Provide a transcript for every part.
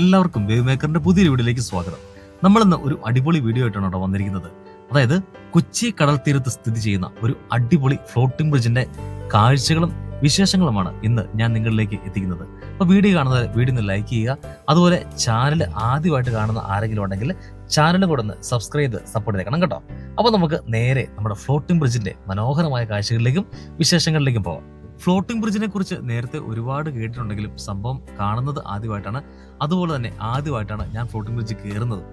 എല്ലാവർക്കും വേവ് മേക്കറിന്റെ പുതിയൊരു വീഡിയോയിലേക്ക് സ്വാഗതം. നമ്മളിന്ന് ഒരു അടിപൊളി വീഡിയോ ആയിട്ടാണ് കേട്ടോ വന്നിരിക്കുന്നത്. അതായത് കൊച്ചി കടൽ തീരത്ത് സ്ഥിതി ചെയ്യുന്ന ഒരു അടിപൊളി ഫ്ലോട്ടിംഗ് ബ്രിഡ്ജിന്റെ കാഴ്ചകളും വിശേഷങ്ങളുമാണ് ഇന്ന് ഞാൻ നിങ്ങളിലേക്ക് എത്തിക്കുന്നത്. അപ്പോൾ വീഡിയോ കാണുന്നത് വീഡിയോ ഒന്ന് ലൈക്ക് ചെയ്യുക. അതുപോലെ ചാനൽ ആദ്യമായിട്ട് കാണുന്ന ആരെങ്കിലും ഉണ്ടെങ്കിൽ ചാനലും കൂടെ ഒന്ന് സബ്സ്ക്രൈബ് ചെയ്ത് സപ്പോർട്ട് ചെയ്തേക്കണം കേട്ടോ. അപ്പോൾ നമുക്ക് നേരെ നമ്മുടെ ഫ്ലോട്ടിംഗ് ബ്രിഡ്ജിന്റെ മനോഹരമായ കാഴ്ചകളിലേക്കും വിശേഷങ്ങളിലേക്കും പോകാം. ഫ്ലോട്ടിംഗ് ബ്രിഡ്ജിനെ കുറിച്ച് നേരത്തെ ഒരുപാട് കേട്ടിട്ടുണ്ടെങ്കിലും സംഭവം കാണുന്നത് ആദ്യമായിട്ടാണ്. അതുപോലെ തന്നെ ആദ്യമായിട്ടാണ് ഞാൻ ഫ്ലോട്ടിംഗ് ബ്രിഡ്ജ് കയറുന്നത്.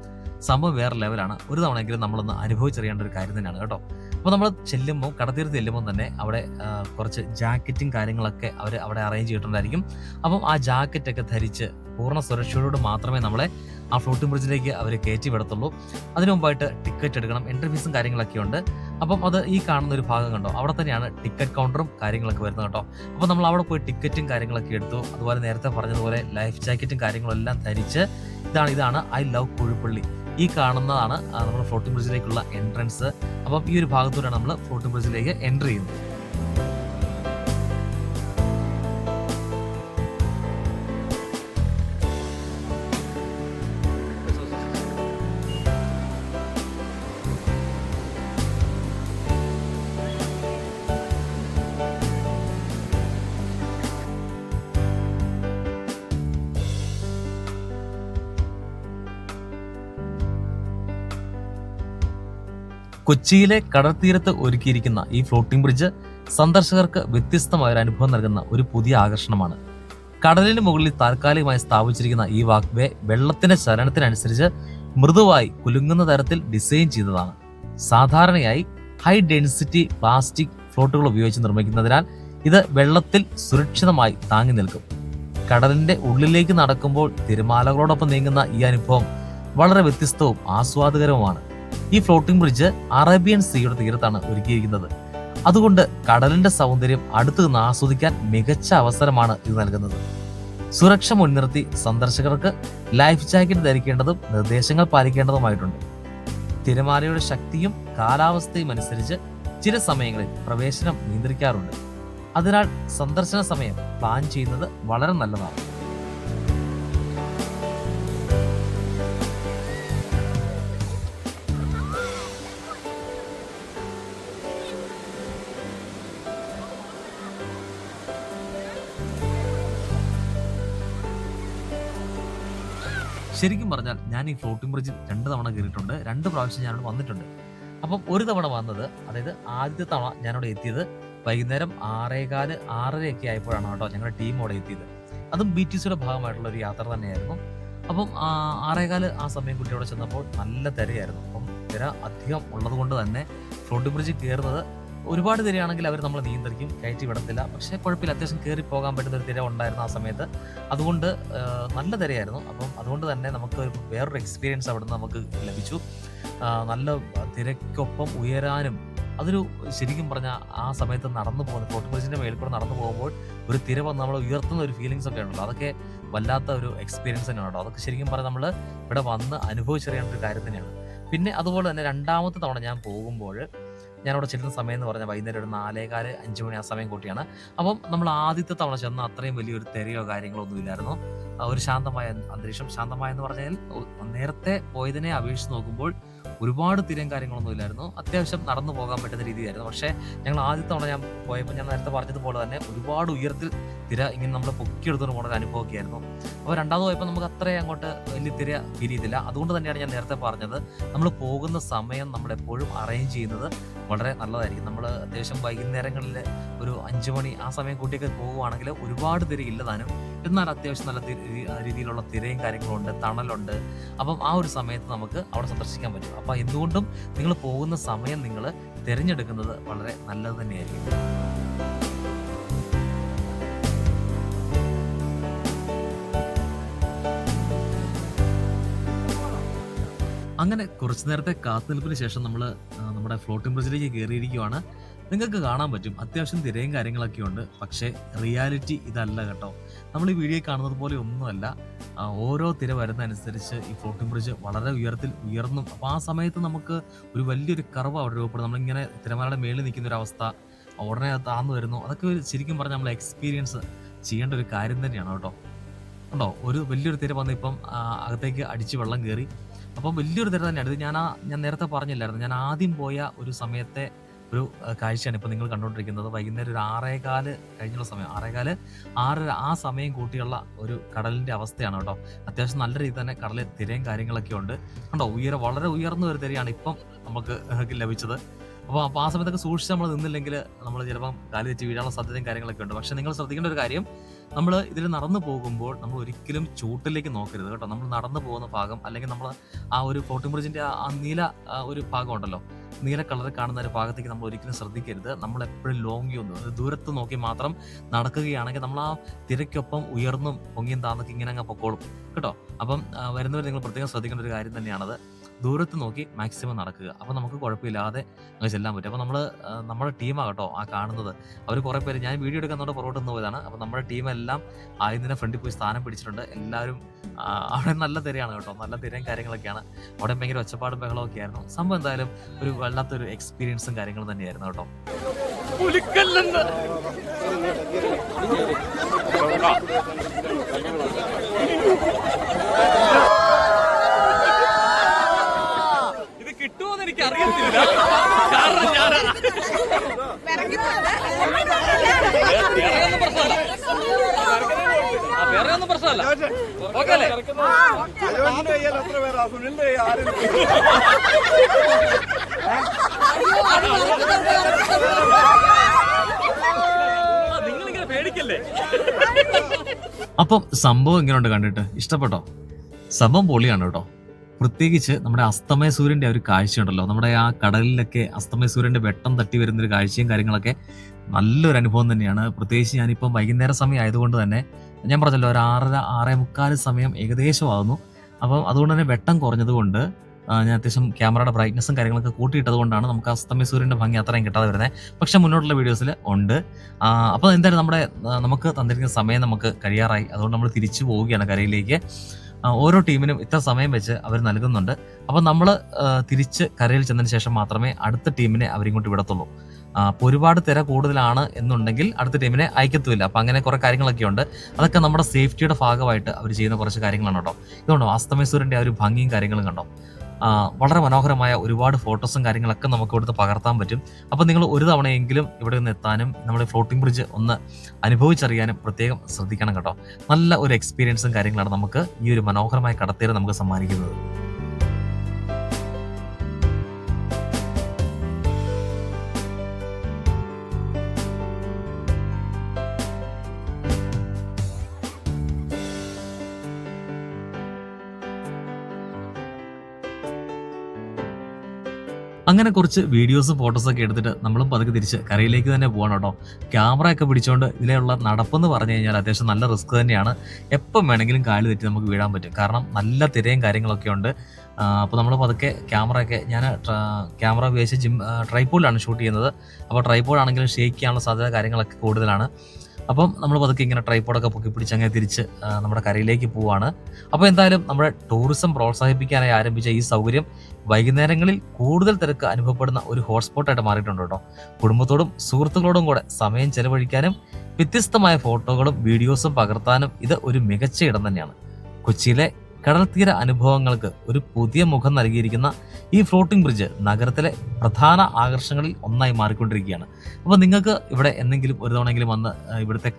സംഭവം വേറെ ലെവലാണ്. ഒരു തവണയെങ്കിലും നമ്മളൊന്ന് അനുഭവിച്ചറിയേണ്ട ഒരു കാര്യം തന്നെയാണ് കേട്ടോ. അപ്പോൾ നമ്മൾ ചെല്ലുമ്പോൾ കടത്തീരത്ത് ചെല്ലുമ്പോൾ തന്നെ അവിടെ കുറച്ച് ജാക്കറ്റും കാര്യങ്ങളൊക്കെ അവർ അവിടെ അറേഞ്ച് ചെയ്തിട്ടുണ്ടായിരിക്കും. അപ്പം ആ ജാക്കറ്റൊക്കെ ധരിച്ച് പൂർണ്ണ സുരക്ഷയോട് മാത്രമേ നമ്മളെ ആ ഫ്ലോട്ടിംഗ് ബ്രിഡ്ജിലേക്ക് അവർ കയറ്റി വിടത്തുള്ളൂ. അതിനു മുമ്പായിട്ട് ടിക്കറ്റ് എടുക്കണം, എൻട്രി ഫീസും കാര്യങ്ങളൊക്കെ ഉണ്ട്. അപ്പം അത് ഈ കാണുന്ന ഒരു ഭാഗം കണ്ടോ, അവിടെ തന്നെയാണ് ടിക്കറ്റ് കൗണ്ടറും കാര്യങ്ങളൊക്കെ വരുന്നത് കേട്ടോ. അപ്പോൾ നമ്മൾ അവിടെ പോയി ടിക്കറ്റും കാര്യങ്ങളൊക്കെ എടുത്തു. അതുപോലെ നേരത്തെ പറഞ്ഞതുപോലെ ലൈഫ് ജാക്കറ്റും കാര്യങ്ങളും എല്ലാം ധരിച്ച് ഇതാണ് ഐ ലവ് കുഴിപ്പള്ളി. ഈ കാണുന്നതാണ് നമ്മുടെ ഫ്ലോട്ടിംഗ് ബ്രിഡ്ജിലേക്കുള്ള എൻട്രൻസ്. അപ്പം ഈ ഒരു ഭാഗത്തൂടെയാണ് നമ്മൾ ഫ്ലോട്ടിംഗ് ബ്രിഡ്ജിലേക്ക് എൻട്രി ചെയ്യുന്നത്. കൊച്ചിയിലെ കടൽത്തീരത്ത് ഒരുക്കിയിരിക്കുന്ന ഈ ഫ്ലോട്ടിംഗ് ബ്രിഡ്ജ് സന്ദർശകർക്ക് വ്യത്യസ്തമായ ഒരു അനുഭവം നൽകുന്ന ഒരു പുതിയ ആകർഷണമാണ്. കടലിന് മുകളിൽ താൽക്കാലികമായി സ്ഥാപിച്ചിരിക്കുന്ന ഈ വാക്ക് വേ വെള്ളത്തിന്റെ ചലനത്തിനനുസരിച്ച് മൃദുവായി കുലുങ്ങുന്ന തരത്തിൽ ഡിസൈൻ ചെയ്തതാണ്. സാധാരണയായി ഹൈ ഡെൻസിറ്റി പ്ലാസ്റ്റിക് ഫ്ലോട്ടുകൾ ഉപയോഗിച്ച് നിർമ്മിക്കുന്നതിനാൽ ഇത് വെള്ളത്തിൽ സുരക്ഷിതമായി താങ്ങി നിൽക്കും. കടലിന്റെ ഉള്ളിലേക്ക് നടക്കുമ്പോൾ തിരമാലകളോടൊപ്പം നീങ്ങുന്ന ഈ അനുഭവം വളരെ വ്യത്യസ്തവും ആസ്വാദകരവുമാണ്. ഈ ഫ്ലോട്ടിംഗ് ബ്രിഡ്ജ് അറേബ്യൻ സീയുടെ തീരത്താണ് ഒരുക്കിയിരിക്കുന്നത്. അതുകൊണ്ട് കടലിന്റെ സൗന്ദര്യം അടുത്ത് നിന്ന് ആസ്വദിക്കാൻ മികച്ച അവസരമാണ് ഇത് നൽകുന്നത്. സുരക്ഷ മുൻനിർത്തി സന്ദർശകർക്ക് ലൈഫ് ജാക്കറ്റ് ധരിക്കേണ്ടതും നിർദ്ദേശങ്ങൾ പാലിക്കേണ്ടതുമായിട്ടുണ്ട്. തിരമാലയുടെ ശക്തിയും കാലാവസ്ഥയും അനുസരിച്ച് ചില സമയങ്ങളിൽ പ്രവേശനം നിയന്ത്രിക്കാറുണ്ട്. അതിനാൽ സന്ദർശന സമയം പ്ലാൻ ചെയ്യുന്നത് വളരെ നല്ലതാണ്. ശരിക്കും പറഞ്ഞാൽ ഞാൻ ഈ ഫ്ലോട്ടിംഗ് ബ്രിഡ്ജിൽ 2 തവണ കയറിയിട്ടുണ്ട്. 2 പ്രാവശ്യം ഞാനവിടെ വന്നിട്ടുണ്ട്. അപ്പം ഒരു തവണ വന്നത്, അതായത് ആദ്യത്തെ തവണ ഞാനവിടെ എത്തിയത് വൈകുന്നേരം 6:15, 6:30 ആയപ്പോഴാണ് കേട്ടോ ഞങ്ങളുടെ ടീം അവിടെ എത്തിയത്. അതും BTCയുടെ ഭാഗമായിട്ടുള്ള ഒരു യാത്ര തന്നെയായിരുന്നു. അപ്പം 6:15 ആ സമയം കുട്ടി അവിടെ ചെന്നപ്പോൾ നല്ല തിരയായിരുന്നു. അപ്പം തിര അധികം ഉള്ളത് കൊണ്ട് തന്നെ ഫ്ലോട്ടിംഗ് ബ്രിഡ്ജിൽ കയറുന്നത് ഒരുപാട് തിരയാണെങ്കിൽ അവർ നമ്മളെ നിയന്ത്രിക്കും, കയറ്റി വിടത്തില്ല. പക്ഷേ കുഴപ്പമില്ല, അത്യാവശ്യം കയറി പോകാൻ പറ്റുന്ന ഒരു തിര ഉണ്ടായിരുന്നു ആ സമയത്ത്. അതുകൊണ്ട് നല്ല തിരയായിരുന്നു. അപ്പം അതുകൊണ്ട് തന്നെ നമുക്ക് വേറൊരു എക്സ്പീരിയൻസ് അവിടെ നിന്ന് നമുക്ക് ലഭിച്ചു. നല്ല തിരക്കൊപ്പം ഉയരാനും അതൊരു ശരിക്കും പറഞ്ഞാൽ ആ സമയത്ത് നടന്നു പോകുന്ന ഫ്ലോട്ടിംഗ് ബ്രിഡ്ജിന്റെ മേളിൽ കൂടെ നടന്നു പോകുമ്പോൾ ഒരു തിര വന്ന് നമ്മൾ ഉയർത്തുന്ന ഒരു ഫീലിങ്സ് ഒക്കെ ഉണ്ടല്ലോ, അതൊക്കെ വല്ലാത്ത ഒരു എക്സ്പീരിയൻസ് തന്നെയാണ് കേട്ടോ. അതൊക്കെ ശരിക്കും പറഞ്ഞാൽ നമ്മൾ ഇവിടെ വന്ന് അനുഭവിച്ചറിയേണ്ട ഒരു കാര്യം തന്നെയാണ്. പിന്നെ അതുപോലെ തന്നെ രണ്ടാമത്തെ തവണ ഞാൻ പോകുമ്പോൾ ഞാനവിടെ ചെല്ലുന്ന സമയം എന്ന് പറഞ്ഞാൽ വൈകുന്നേരം ഒരു 4:15, 5 മണി ആ സമയം കൂട്ടിയാണ്. അപ്പം നമ്മൾ ആദ്യത്തെ തവണ ചെന്ന അത്രയും വലിയൊരു തിരയോ കാര്യങ്ങളോ ഒന്നും ഇല്ലായിരുന്നു. ഒരു ശാന്തമായ അന്തരീക്ഷം. ശാന്തമായ എന്ന് പറഞ്ഞാൽ നേരത്തെ പോയതിനെ അപേക്ഷിച്ച് നോക്കുമ്പോൾ ഒരുപാട് തിരയും കാര്യങ്ങളൊന്നും ഇല്ലായിരുന്നു. അത്യാവശ്യം നടന്നു പോകാൻ പറ്റുന്ന രീതിയായിരുന്നു. പക്ഷേ ഞങ്ങൾ ആദ്യത്തെ തവണ ഞാൻ പോയപ്പോൾ ഞാൻ നേരത്തെ പറഞ്ഞതുപോലെ തന്നെ ഒരുപാട് ഉയരത്തിൽ തിര ഇങ്ങനെ നമ്മൾ പൊക്കിയെടുത്തുകൊണ്ട് പോകുന്ന ഒരു അനുഭവമൊക്കെ ആയിരുന്നു. അപ്പോൾ രണ്ടാമത് പോയപ്പോൾ നമുക്ക് അത്രയും അങ്ങോട്ട് വലിയ തിര ഫീൽ ചെയ്തില്ല. അതുകൊണ്ട് തന്നെയാണ് ഞാൻ നേരത്തെ പറഞ്ഞത്, നമ്മൾ പോകുന്ന സമയം നമ്മൾ എപ്പോഴും അറേഞ്ച് ചെയ്യുന്നത് വളരെ നല്ലതായിരിക്കും. നമ്മൾ അത്യാവശ്യം വൈകുന്നേരങ്ങളിൽ ഒരു 5 മണി ആ സമയം കൂട്ടിയൊക്കെ പോകുവാണെങ്കിൽ ഒരുപാട് തിര ഇല്ലതാനും, എന്നാൽ അത്യാവശ്യം നല്ല രീതിയിലുള്ള തിരയും കാര്യങ്ങളും ഉണ്ട്, തണലുണ്ട്. അപ്പം ആ ഒരു സമയത്ത് നമുക്ക് അവിടെ സന്ദർശിക്കാൻ പറ്റും. അപ്പം എന്തുകൊണ്ടും നിങ്ങൾ പോകുന്ന സമയം നിങ്ങൾ തിരഞ്ഞെടുക്കുന്നത് വളരെ നല്ലത് തന്നെയായിരിക്കും. അങ്ങനെ കുറച്ചു നേരത്തെ കാത്തുനിൽപ്പിന് ശേഷം നമ്മൾ നമ്മുടെ ഫ്ലോട്ടിംഗ് ബ്രിഡ്ജിലേക്ക് കയറിയിരിക്കുകയാണ്. നിങ്ങൾക്ക് കാണാൻ പറ്റും അത്യാവശ്യം തിരയും കാര്യങ്ങളൊക്കെ ഉണ്ട്. പക്ഷേ റിയാലിറ്റി ഇതല്ല കേട്ടോ. നമ്മൾ ഈ വീഡിയോ കാണുന്നത് പോലെ ഒന്നുമല്ല. ഓരോ തിര വരുന്നതനുസരിച്ച് ഈ ഫ്ലോട്ടിംഗ് ബ്രിഡ്ജ് വളരെ ഉയർന്നും. അപ്പോൾ ആ സമയത്ത് നമുക്ക് ഒരു വലിയൊരു കർവ് അവിടെ രൂപപ്പെടും. നമ്മളിങ്ങനെ തിരമാലയുടെ മേളിൽ നിൽക്കുന്ന ഒരു അവസ്ഥ, ഉടനെ അത് താഴ്ന്നു വരുന്നു. അതൊക്കെ ശരിക്കും പറഞ്ഞാൽ നമ്മൾ എക്സ്പീരിയൻസ് ചെയ്യേണ്ട ഒരു കാര്യം തന്നെയാണ് കേട്ടോ. ഉണ്ടോ ഒരു വലിയൊരു തിര വന്ന് ഇപ്പം അകത്തേക്ക് അടിച്ച് വെള്ളം കയറി. അപ്പം വലിയൊരു തിര തന്നെയാണ് ഇത്. ഞാൻ നേരത്തെ പറഞ്ഞില്ലായിരുന്നു, ഞാൻ ആദ്യം പോയ ഒരു സമയത്തെ ഒരു കാഴ്ചയാണ് ഇപ്പം നിങ്ങൾ കണ്ടുകൊണ്ടിരിക്കുന്നത്. വൈകുന്നേരം ഒരു 6:15 കഴിഞ്ഞുള്ള സമയം, 6:15 6:30 ആ സമയം കൂട്ടിയുള്ള ഒരു കടലിൻ്റെ അവസ്ഥയാണ് കേട്ടോ. അത്യാവശ്യം നല്ല രീതിയിൽ തന്നെ കടലിൽ തിരയും കാര്യങ്ങളൊക്കെ ഉണ്ട്. കണ്ടോ വളരെ ഉയർന്ന ഒരു തിരയാണ് ഇപ്പം നമുക്ക് ലഭിച്ചത്. അപ്പോൾ ആ സമയത്തൊക്കെ സൂക്ഷിച്ച് നമ്മൾ നിന്നില്ലെങ്കിൽ നമ്മൾ ചിലപ്പം കാല് തെറ്റി വീഴാനുള്ള സാധ്യതയും കാര്യങ്ങളൊക്കെ ഉണ്ട്. പക്ഷേ നിങ്ങൾ ശ്രദ്ധിക്കേണ്ട ഒരു കാര്യം, നമ്മൾ ഇതിൽ നടന്നു പോകുമ്പോൾ നമ്മൾ ഒരിക്കലും ചൂട്ടിലേക്ക് നോക്കരുത് കേട്ടോ. നമ്മൾ നടന്നു പോകുന്ന ഭാഗം, അല്ലെങ്കിൽ നമ്മൾ ആ ഒരു ഫ്ലോട്ടിംഗ് ബ്രിഡ്ജിൻ്റെ ആ നീല ഒരു ഭാഗം ഉണ്ടല്ലോ, നീല കളറിൽ കാണുന്ന ഒരു ഭാഗത്തേക്ക് നമ്മൾ ഒരിക്കലും ശ്രദ്ധിക്കരുത്. നമ്മൾ എപ്പോഴും ലോങ് വ്യൂ ദൂരത്ത് നോക്കി മാത്രം നടക്കുകയാണെങ്കിൽ നമ്മൾ ആ തിരക്കൊപ്പം ഉയർന്നും പൊങ്ങിയും താന്നൊക്കെ ഇങ്ങനെ അങ്ങ് പൊക്കോളും കേട്ടോ. അപ്പം വരുന്നവർ നിങ്ങൾ പ്രത്യേകം ശ്രദ്ധിക്കേണ്ട ഒരു കാര്യം തന്നെയാണത്. ദൂരത്ത് നോക്കി മാക്സിമം നടക്കുക. അപ്പോൾ നമുക്ക് കുഴപ്പമില്ലാതെ അങ്ങ് ചെല്ലാൻ പറ്റും. അപ്പോൾ നമ്മുടെ ടീമാണ് കേട്ടോ ആ കാണുന്നത്. അവർ കുറേ പേര്, ഞാൻ വീഡിയോ എടുക്കുന്നതോടെ പുറകോട്ട് നിന്ന് പോയതാണ്. അപ്പോൾ നമ്മുടെ ടീമെല്ലാം ആദ്യം ഫ്രണ്ടിൽ പോയി സ്ഥാനം പിടിച്ചിട്ടുണ്ട്. എല്ലാവരും അവിടെ നല്ല തിരയാണ് കേട്ടോ, നല്ല തിരയും കാര്യങ്ങളൊക്കെയാണ്. അവിടെ ഭയങ്കര ഒച്ചപ്പാടും ബഹളമൊക്കെ ആയിരുന്നു. സംഭവം എന്തായാലും ഒരു വല്ലാത്തൊരു എക്സ്പീരിയൻസും കാര്യങ്ങളും തന്നെയായിരുന്നു കേട്ടോ. ഇത് കിട്ടുമോന്ന് എനിക്ക് അറിയത്തില്ല, കാരണം ഞാൻ വേറെ ഒന്നും പ്രശ്നമല്ല. ഓക്കെ അല്ലേ? നിങ്ങളിങ്ങനെ പേടിക്കല്ലേ? അപ്പം സംഭവം ഇങ്ങനെയുണ്ട്, കണ്ടിട്ട് ഇഷ്ടപ്പെട്ടോ? സംഭവം പൊളിയാണ് കേട്ടോ. പ്രത്യേകിച്ച് നമ്മുടെ അസ്തമയ സൂര്യൻ്റെ ഒരു കാഴ്ചയുണ്ടല്ലോ, നമ്മുടെ ആ കടലിലൊക്കെ അസ്തമയ സൂര്യൻ്റെ വെട്ടം തട്ടി വരുന്നൊരു കാഴ്ചയും കാര്യങ്ങളൊക്കെ നല്ലൊരു അനുഭവം തന്നെയാണ്. പ്രത്യേകിച്ച് ഞാനിപ്പം വൈകുന്നേര സമയം ആയതുകൊണ്ട് തന്നെ, ഞാൻ പറഞ്ഞല്ലോ ഒരു 6:30 6:45 സമയം ഏകദേശം ആകുന്നു. അപ്പം അതുകൊണ്ട് തന്നെ വെട്ടം കുറഞ്ഞതുകൊണ്ട് ഞാൻ അത്യാവശ്യം ക്യാമറയുടെ ബ്രൈറ്റ്നസ്സും കാര്യങ്ങളൊക്കെ കൂട്ടിയിട്ടത് കൊണ്ടാണ് നമുക്ക് അസ്തമയ സൂര്യൻ്റെ ഭംഗി അത്രയും കിട്ടാതെ വരുന്നത്. പക്ഷെ മുന്നോട്ടുള്ള വീഡിയോസിൽ ഉണ്ട്. അപ്പോൾ എന്തായാലും നമുക്ക് തന്നിരിക്കുന്ന സമയം നമുക്ക് കഴിയാറായി. അതുകൊണ്ട് നമ്മൾ തിരിച്ചു പോവുകയാണ് കരയിലേക്ക്. ഓരോ ടീമിനും ഇത്ര സമയം വെച്ച് അവർ നൽകുന്നുണ്ട്. അപ്പം നമ്മൾ തിരിച്ച് കരയിൽ ചെന്നതിന് ശേഷം മാത്രമേ അടുത്ത ടീമിനെ അവരിങ്ങോട്ട് വിടത്തുള്ളൂ. അപ്പോൾ ഒരുപാട് തിര കൂടുതലാണ് എന്നുണ്ടെങ്കിൽ അടുത്ത ടീമിനെ അയക്കത്തുമില്ല. അപ്പം അങ്ങനെ കുറേ കാര്യങ്ങളൊക്കെ ഉണ്ട്. അതൊക്കെ നമ്മുടെ സേഫ്റ്റിയുടെ ഭാഗമായിട്ട് അവർ ചെയ്യുന്ന കുറച്ച് കാര്യങ്ങളാണ് കേട്ടോ. ഇതുകൊണ്ടോ അസ്തമയ സൂര്യൻ്റെ ആ ഒരു ഭംഗിയും കാര്യങ്ങളും കണ്ടോ. വളരെ മനോഹരമായ ഒരുപാട് ഫോട്ടോസും കാര്യങ്ങളൊക്കെ നമുക്ക് ഇവിടുത്തെ പകർത്താൻ പറ്റും. അപ്പോൾ നിങ്ങൾ ഒരു തവണയെങ്കിലും ഇവിടെ നിന്ന് എത്താനും നമ്മുടെ ഫ്ലോട്ടിംഗ് ബ്രിഡ്ജ് ഒന്ന് അനുഭവിച്ചറിയാനും പ്രത്യേകം ശ്രദ്ധിക്കണം കേട്ടോ. നല്ല ഒരു എക്സ്പീരിയൻസും കാര്യങ്ങളാണ് നമുക്ക് ഈ ഒരു മനോഹരമായ കടത്തേര് നമുക്ക് സമ്മാനിക്കുന്നത്. അങ്ങനെ കുറച്ച് വീഡിയോസും ഫോട്ടോസൊക്കെ എടുത്തിട്ട് നമ്മളും പതുക്കെ തിരിച്ച് കരയിലേക്ക് തന്നെ പോകണം കേട്ടോ. ക്യാമറയൊക്കെ പിടിച്ചുകൊണ്ട് ഇതിലുള്ള നടപ്പെന്ന് പറഞ്ഞു കഴിഞ്ഞാൽ അത്യാവശ്യം നല്ല റിസ്ക് തന്നെയാണ്. എപ്പം വേണമെങ്കിലും കാല് തെറ്റി നമുക്ക് വീഴാൻ പറ്റും, കാരണം നല്ല തിരയും കാര്യങ്ങളൊക്കെ ഉണ്ട്. അപ്പോൾ നമ്മൾ പതുക്കെ ഞാൻ ക്യാമറ ഉപയോഗിച്ച് ട്രൈപോഡിലാണ് ഷൂട്ട് ചെയ്യുന്നത്. അപ്പോൾ ട്രൈപോഡാണെങ്കിലും ഷേക്ക് ചെയ്യാനുള്ള സാധ്യത കാര്യങ്ങളൊക്കെ കൂടുതലാണ്. അപ്പം നമ്മൾ പതുക്കെ ഇങ്ങനെ ട്രൈപോഡൊക്കെ പൊക്കി പിടിച്ച് അങ്ങനെ തിരിച്ച് നമ്മുടെ കരയിലേക്ക് പോവുകയാണ്. അപ്പോൾ എന്തായാലും നമ്മുടെ ടൂറിസം പ്രോത്സാഹിപ്പിക്കാനായി ആരംഭിച്ച ഈ സൗകര്യം വൈകുന്നേരങ്ങളിൽ കൂടുതൽ തിരക്ക് അനുഭവപ്പെടുന്ന ഒരു ഹോട്ട്സ്പോട്ടായിട്ട് മാറിയിട്ടുണ്ട് കേട്ടോ. കുടുംബത്തോടും സുഹൃത്തുക്കളോടും കൂടെ സമയം ചെലവഴിക്കാനും വ്യത്യസ്തമായ ഫോട്ടോകളും വീഡിയോസും പകർത്താനും ഇത് ഒരു മികച്ച ഇടം തന്നെയാണ്. കൊച്ചിയിലെ കടൽത്തീര അനുഭവങ്ങൾക്ക് ഒരു പുതിയ മുഖം നൽകിയിരിക്കുന്ന ഈ ഫ്ലോട്ടിംഗ് ബ്രിഡ്ജ് നഗരത്തിലെ പ്രധാന ആകർഷണങ്ങളിൽ ഒന്നായി മാറിക്കൊണ്ടിരിക്കുകയാണ്. അപ്പോൾ നിങ്ങൾക്ക് ഇവിടെ എന്തെങ്കിലും ഒരു തവണയെങ്കിലും വന്ന് ഇവിടുത്തെ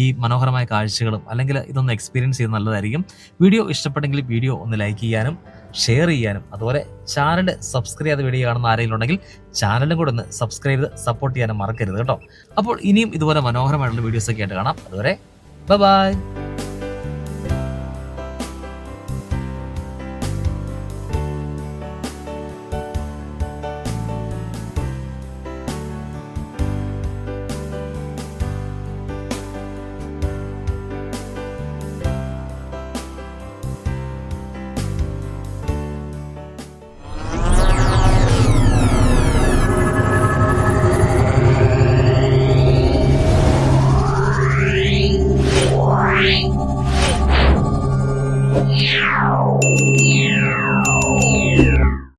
ഈ മനോഹരമായ കാഴ്ചകളും അല്ലെങ്കിൽ ഇതൊന്ന് എക്സ്പീരിയൻസ് ചെയ്യുന്നത് നല്ലതായിരിക്കും. വീഡിയോ ഇഷ്ടപ്പെട്ടെങ്കിൽ വീഡിയോ ഒന്ന് ലൈക്ക് ചെയ്യാനും ഷെയർ ചെയ്യാനും, അതുപോലെ ചാനൽ സബ്സ്ക്രൈബ് ചെയ്ത വീഡിയോ കാണുന്ന ആരെങ്കിലും ഉണ്ടെങ്കിൽ ചാനലും കൂടെ ഒന്ന് സബ്സ്ക്രൈബ് ചെയ്ത് സപ്പോർട്ട് ചെയ്യാനും മറക്കരുത് കേട്ടോ. അപ്പോൾ ഇനിയും ഇതുപോലെ മനോഹരമായിട്ടുള്ള വീഡിയോസൊക്കെ ആയിട്ട് കാണാം. അതുവരെ ബൈ.